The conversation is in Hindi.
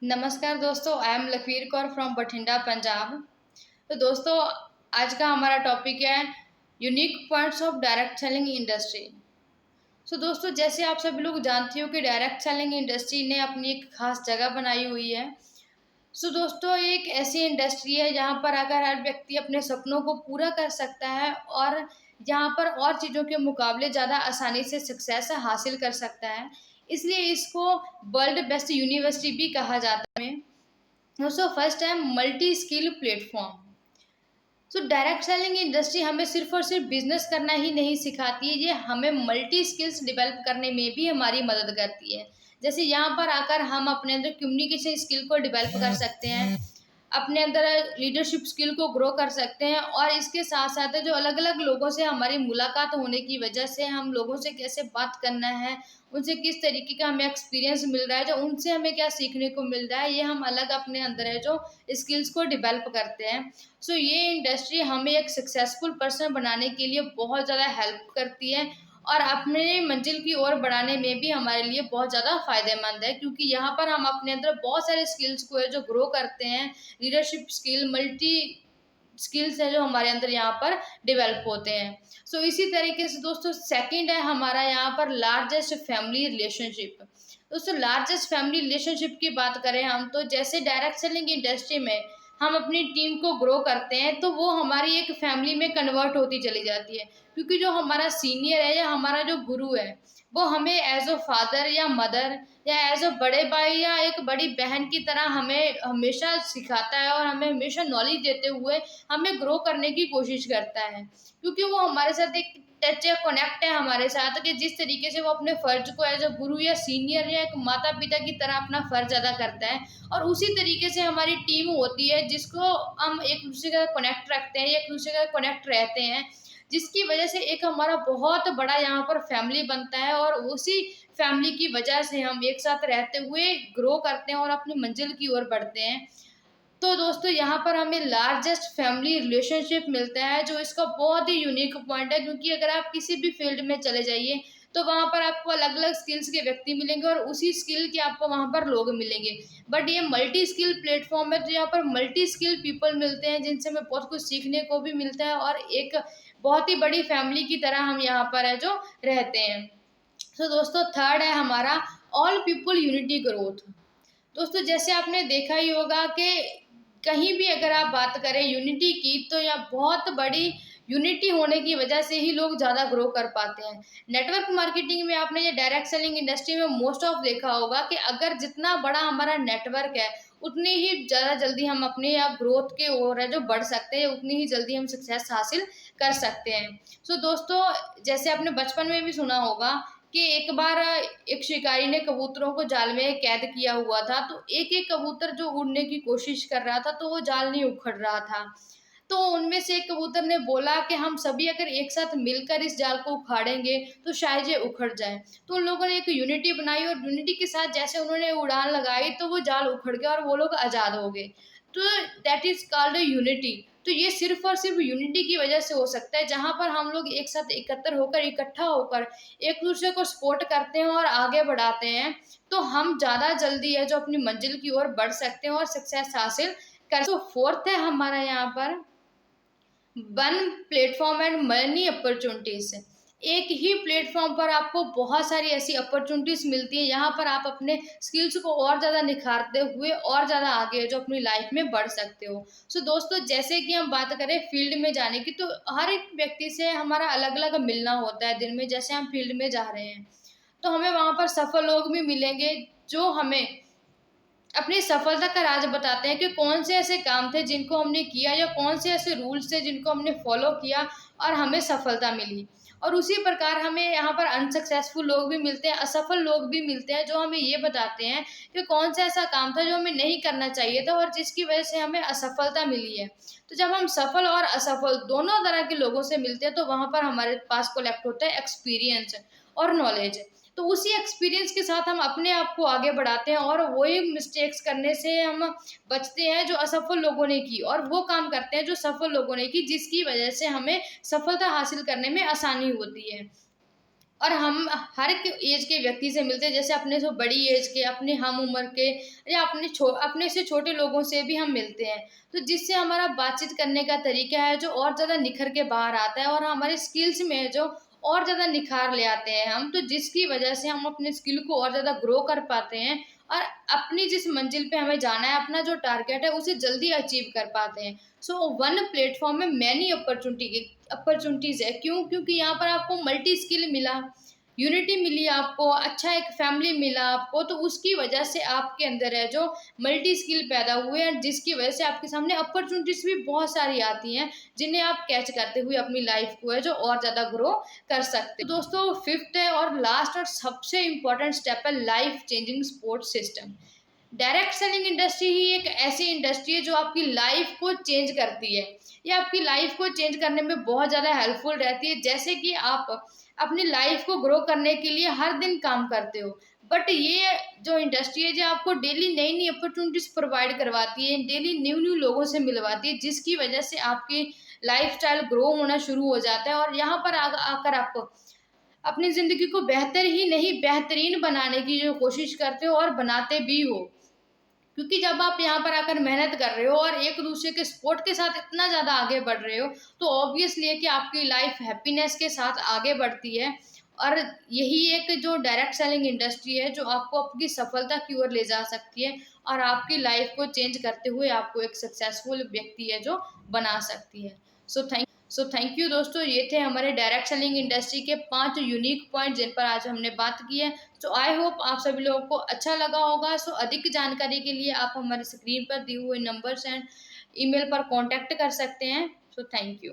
नमस्कार दोस्तों, I am Lakhvir Kaur from Bathinda Punjab. तो दोस्तों, आज का हमारा टॉपिक है unique points of direct selling industry. So दोस्तों, जैसे आप सब लोग जानते हो कि डायरेक्ट सेलिंग इंडस्ट्री ने अपनी एक खास जगह बनाई हुई है। सो दोस्तों, ये एक ऐसी इंडस्ट्री है जहाँ पर अगर हर व्यक्ति अपने सपनों को पूरा कर सकता है और यहाँ पर और चीज़ों के मुकाबले ज़्यादा आसानी से सक्सेस हासिल कर सकता है। इसलिए इसको वर्ल्ड बेस्ट यूनिवर्सिटी भी कहा जाता है। दोस्तों, फर्स्ट है multi skill platform. So direct selling industry हमें सिर्फ और सिर्फ बिजनेस करना ही नहीं सिखाती है, ये हमें मल्टी स्किल्स डेवलप करने में भी हमारी मदद करती है। जैसे यहाँ पर आकर हम अपने अंदर कम्युनिकेशन स्किल को डेवलप कर सकते हैं, अपने अंदर लीडरशिप स्किल को ग्रो कर सकते हैं, और इसके साथ साथ जो अलग अलग लोगों से हमारी मुलाकात होने की वजह से हम लोगों से कैसे बात करना है, उनसे किस तरीके का हमें एक्सपीरियंस मिल रहा है, जो उनसे हमें क्या सीखने को मिल रहा है, ये हम अलग अपने अंदर है जो स्किल्स को डेवलप करते हैं। सो ये इंडस्ट्री हमें एक सक्सेसफुल पर्सन बनाने के लिए बहुत ज़्यादा हेल्प करती है और अपने मंजिल की ओर बढ़ाने में भी हमारे लिए बहुत ज़्यादा फायदेमंद है, क्योंकि यहाँ पर हम अपने अंदर बहुत सारे स्किल्स को है जो ग्रो करते हैं। लीडरशिप स्किल, मल्टी स्किल्स है जो हमारे अंदर यहाँ पर डेवलप होते हैं। सो इसी तरीके से दोस्तों, सेकंड है हमारा यहाँ पर लार्जेस्ट फैमिली रिलेशनशिप। दोस्तों, लार्जेस्ट फैमिली रिलेशनशिप की बात करें हम, तो जैसे डायरेक्ट सेलिंग इंडस्ट्री में हम अपनी टीम को ग्रो करते हैं तो वो हमारी एक फैमिली में कन्वर्ट होती चली जाती है, क्योंकि जो हमारा सीनियर है या हमारा जो गुरु है वो हमें एज अ फादर या मदर या एज अ बड़े भाई या एक बड़ी बहन की तरह हमें हमेशा सिखाता है और हमें हमेशा नॉलेज देते हुए हमें ग्रो करने की कोशिश करता है, क्योंकि वो हमारे साथ एक टच या कनेक्ट है हमारे साथ कि जिस तरीके से वो अपने फर्ज को एज अ गुरु या सीनियर या एक माता पिता की तरह अपना फर्ज अदा करता है, और उसी तरीके से हमारी टीम होती है जिसको हम एक दूसरे का कनेक्ट रखते हैं, एक दूसरे का कनेक्ट रहते हैं, जिसकी वजह से एक हमारा बहुत बड़ा यहाँ पर फैमिली बनता है, और उसी फैमिली की वजह से हम एक साथ रहते हुए ग्रो करते हैं और अपनी मंजिल की ओर बढ़ते हैं। तो दोस्तों, यहाँ पर हमें लार्जेस्ट फैमिली रिलेशनशिप मिलता है, जो इसका बहुत ही यूनिक पॉइंट है, क्योंकि अगर आप किसी भी फील्ड में चले जाइए तो वहाँ पर आपको अलग अलग स्किल्स के व्यक्ति मिलेंगे और उसी स्किल के आपको वहाँ पर लोग मिलेंगे। बट ये मल्टी स्किल प्लेटफॉर्म है, तो यहाँ पर मल्टी स्किल पीपल मिलते हैं जिनसे हमें बहुत कुछ सीखने को भी मिलता है, और एक बहुत ही बड़ी फैमिली की तरह हम यहाँ पर है जो रहते हैं। तो दोस्तों, थर्ड है हमारा ऑल पीपल यूनिटी ग्रोथ। दोस्तों, जैसे आपने देखा ही होगा कि कहीं भी अगर आप बात करें यूनिटी की, तो यहाँ बहुत बड़ी यूनिटी होने की वजह से ही लोग ज़्यादा ग्रो कर पाते हैं। नेटवर्क मार्केटिंग में आपने ये डायरेक्ट सेलिंग इंडस्ट्री में मोस्ट ऑफ देखा होगा कि अगर जितना बड़ा हमारा नेटवर्क है उतनी ही ज़्यादा जल्दी हम अपने या ग्रोथ के ओर है जो बढ़ सकते हैं, उतनी ही जल्दी हम सक्सेस हासिल कर सकते हैं। सो दोस्तों, जैसे आपने बचपन में भी सुना होगा कि एक बार एक शिकारी ने कबूतरों को जाल में कैद किया हुआ था, तो एक एक कबूतर जो उड़ने की कोशिश कर रहा था तो वो जाल नहीं उखड़ रहा था। तो उनमें से एक कबूतर ने बोला कि हम सभी अगर एक साथ मिलकर इस जाल को उखाड़ेंगे तो शायद ये उखड़ जाए। तो उन लोगों ने एक यूनिटी बनाई और यूनिटी के साथ जैसे उन्होंने उड़ान लगाई तो वो जाल उखड़ गया और वो लोग आज़ाद हो गए। तो दैट इज कॉल्ड यूनिटी। तो ये सिर्फ और सिर्फ यूनिटी की वजह से हो सकता है, जहाँ पर हम लोग एक साथ एकत्र होकर, इकट्ठा होकर एक दूसरे को सपोर्ट करते हैं और आगे बढ़ाते हैं, तो हम ज़्यादा जल्दी है जो अपनी मंजिल की ओर बढ़ सकते हैं और सक्सेस हासिल कर। तो फोर्थ है हमारा यहाँ पर one platform and money opportunities. एक ही प्लेटफॉर्म पर आपको बहुत सारी ऐसी अपॉर्चुनिटीज मिलती है, यहाँ पर आप अपने स्किल्स को और ज़्यादा निखारते हुए और ज़्यादा आगे जो अपनी लाइफ में बढ़ सकते हो। सो दोस्तों, जैसे कि हम बात करें फील्ड में जाने की, तो हर एक व्यक्ति से हमारा अलग अलग मिलना होता है दिन में। जैसे हम फील्ड में जा रहे हैं तो हमें वहाँ पर सफल लोग भी मिलेंगे जो हमें अपनी सफलता का राज बताते हैं कि कौन से ऐसे काम थे जिनको हमने किया, या कौन से ऐसे रूल्स थे जिनको हमने फॉलो किया और हमें सफलता मिली। और उसी प्रकार हमें यहाँ पर अनसक्सेसफुल लोग भी मिलते हैं, असफल लोग भी मिलते हैं, जो हमें ये बताते हैं कि कौन सा ऐसा काम था जो हमें नहीं करना चाहिए था और जिसकी वजह से हमें असफलता मिली है। तो जब हम सफल और असफल दोनों तरह के लोगों से मिलते हैं तो वहाँ पर हमारे पास कलेक्ट होता है एक्सपीरियंस और नॉलेज। तो उसी एक्सपीरियंस के साथ हम अपने आप को आगे बढ़ाते हैं और वही मिस्टेक्स करने से हम बचते हैं जो असफल लोगों ने की, और वो काम करते हैं जो सफल लोगों ने की, जिसकी वजह से हमें सफलता हासिल करने में आसानी होती है। और हम हर एक एज के व्यक्ति से मिलते हैं, जैसे अपने से बड़ी एज के, अपने हम उम्र के, या अपने से छोटे लोगों से भी हम मिलते हैं। तो जिससे हमारा बातचीत करने का तरीका है जो और ज़्यादा निखर के बाहर आता है, और हमारे स्किल्स में जो और ज़्यादा निखार ले आते हैं हम, तो जिसकी वजह से हम अपने स्किल को और ज़्यादा ग्रो कर पाते हैं, और अपनी जिस मंजिल पे हमें जाना है, अपना जो टारगेट है, उसे जल्दी अचीव कर पाते हैं। सो वन प्लेटफॉर्म में मैनी अपॉर्चुनिटीज़ है। क्यों? क्योंकि यहाँ पर आपको मल्टी स्किल मिला, यूनिटी मिली, आपको अच्छा एक फैमिली मिला आपको, तो उसकी वजह से आपके अंदर है जो मल्टी स्किल पैदा हुए हैं, जिसकी वजह से आपके सामने अपॉर्चुनिटीज भी बहुत सारी आती हैं, जिन्हें आप कैच करते हुए अपनी लाइफ को है जो और ज़्यादा ग्रो कर सकते हैं। तो दोस्तों, फिफ्थ है और लास्ट और सबसे इम्पोर्टेंट स्टेप है life changing support system. Direct selling industry ही एक ऐसी इंडस्ट्री है जो आपकी लाइफ को चेंज करती है, या आपकी लाइफ को चेंज करने में बहुत ज़्यादा हेल्पफुल रहती है। जैसे कि आप अपनी लाइफ को ग्रो करने के लिए हर दिन काम करते हो, बट ये जो इंडस्ट्री है जो आपको डेली नई नई अपॉर्चुनिटीज प्रोवाइड करवाती है, डेली न्यू न्यू लोगों से मिलवाती है, जिसकी वजह से आपकी लाइफस्टाइल ग्रो होना शुरू हो जाता है। और यहाँ पर आकर आप अपनी ज़िंदगी को बेहतर ही नहीं बेहतरीन बनाने की जो कोशिश करते हो, और बनाते भी हो। क्योंकि जब आप यहाँ पर आकर मेहनत कर रहे हो और एक दूसरे के सपोर्ट के साथ इतना ज़्यादा आगे बढ़ रहे हो, तो ऑब्वियसली है कि आपकी लाइफ हैप्पीनेस के साथ आगे बढ़ती है। और यही एक जो डायरेक्ट सेलिंग इंडस्ट्री है जो आपको आपकी सफलता की ओर ले जा सकती है, और आपकी लाइफ को चेंज करते हुए आपको एक सक्सेसफुल व्यक्ति है जो बना सकती है। सो थैंक यू दोस्तों, ये थे हमारे डायरेक्ट सेलिंग इंडस्ट्री के 5 यूनिक पॉइंट जिन पर आज हमने बात की है। सो आई होप आप सभी लोगों को अच्छा लगा होगा। सो अधिक जानकारी के लिए आप हमारे स्क्रीन पर दिए हुए नंबर्स एंड ईमेल पर कांटेक्ट कर सकते हैं। So thank you.